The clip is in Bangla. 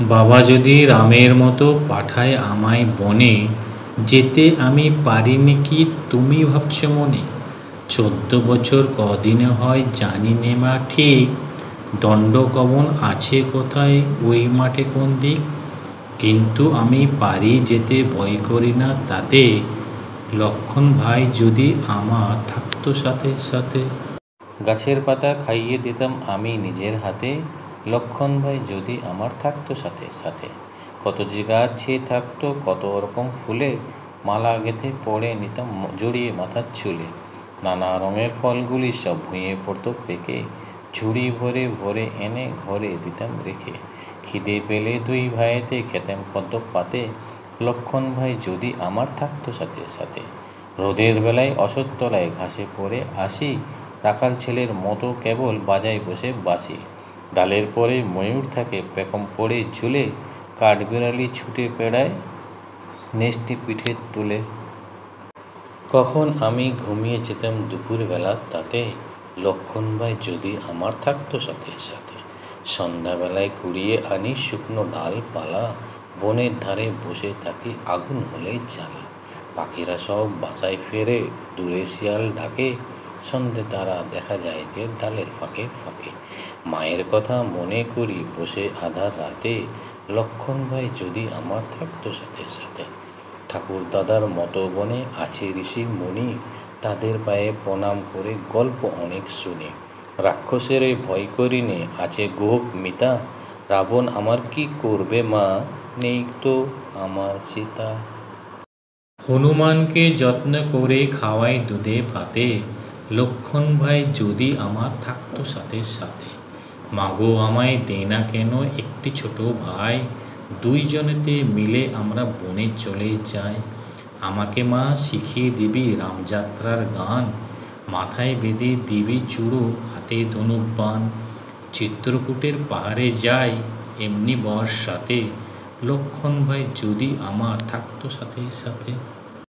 বাবা যদি রামের মতো পাঠায় আমায় বনে, যেতে আমি পারিনি কি তুমি ভাবছ মনে? 14 বছর কদিনে হয় জানি নে মা ঠিক, দণ্ডকবন আছে কোথায় ওই মাঠে কোন দিক। কিন্তু আমি পারি যেতে, ভয় করি না তাতে, লক্ষণ ভাই যদি আমার থাকতো সাথে সাথে। গাছের পাতা খাইয়ে দিতাম আমি নিজের হাতে, লক্ষণ ভাই যদি আমার থাকতো সাথে সাথে। কত যে গাছে থাকতো কত রকম ফুলে, মালা গেঁথে পরে নিতাম জড়িয়ে মাথার চুলে। নানা রঙের ফলগুলি সব ভুঁয়ে পড়তো পেকে, ঝুড়ি ভরে ভরে এনে ঘরে দিতাম রেখে। খিদে পেলে দুই ভাইতে খেতাম পদ্ম পাতে, লক্ষণ ভাই যদি আমার থাকতো সাথে সাথে। রোদের বেলায় অশোকতলায় ঘাসে পড়ে আসি, রাখাল ছেলের মতো কেবল বাজায় বসে বাঁশি। ডালের পরে ময়ূর থাকে পেখম পড়ে ঝুলে, কাঠবিড়ালি ছুটে বেড়ায় নেষ্টি পিঠে তুলে। কখন আমি ঘুমিয়ে যেতাম দুপুরবেলা তাতে, লক্ষণ ভাই যদি আমার থাকতো সাথে সাথে। সন্ধ্যাবেলায় কুড়িয়ে আনি শুকনো ডালপালা, বনের ধারে বসে থাকি আগুন হলে জ্বালা। পাখিরা সব বাসায় ফেরে, দূরে শিয়াল ডাকে, সন্ধে তারা দেখা যায় যে ডালের ফাঁকে ফাঁকে। মায়ের কথা মনে করি বসে আধার রাতে, লক্ষণ ভাই যদি আমার থাকতো সাথে সাথে। ঠাকুর দাদার মতো বনে আছে ঋষি মুনি, তাদের পায়ে প্রণাম করে গল্প অনেক শুনি। রাক্ষসের ভয় করি নে আছে গোপ মিতা, রাবণ আমার কি করবে মা, নেই তো আমার সীতা। হনুমানকে যত্ন করে খাওয়াই দুধে ভাতে, লক্ষণ ভাই যদি আমার থাকতো সাথে সাথে। মাগো আমায় দে না কেন একটি ছোট ভাই, দুইজনেতে মিলে আমরা বনে চলে যাই। আমাকে মা শিখিয়ে দিবি রামযাত্রার গান, মাথায় বেঁধে দিবি চূড়ো হাতে ধনুক বাণ। চিত্রকূটের পাহাড়ে যাই এমনি বর্ষাতে, লক্ষণ ভাই যদি আমার থাকতো সাথে সাথে।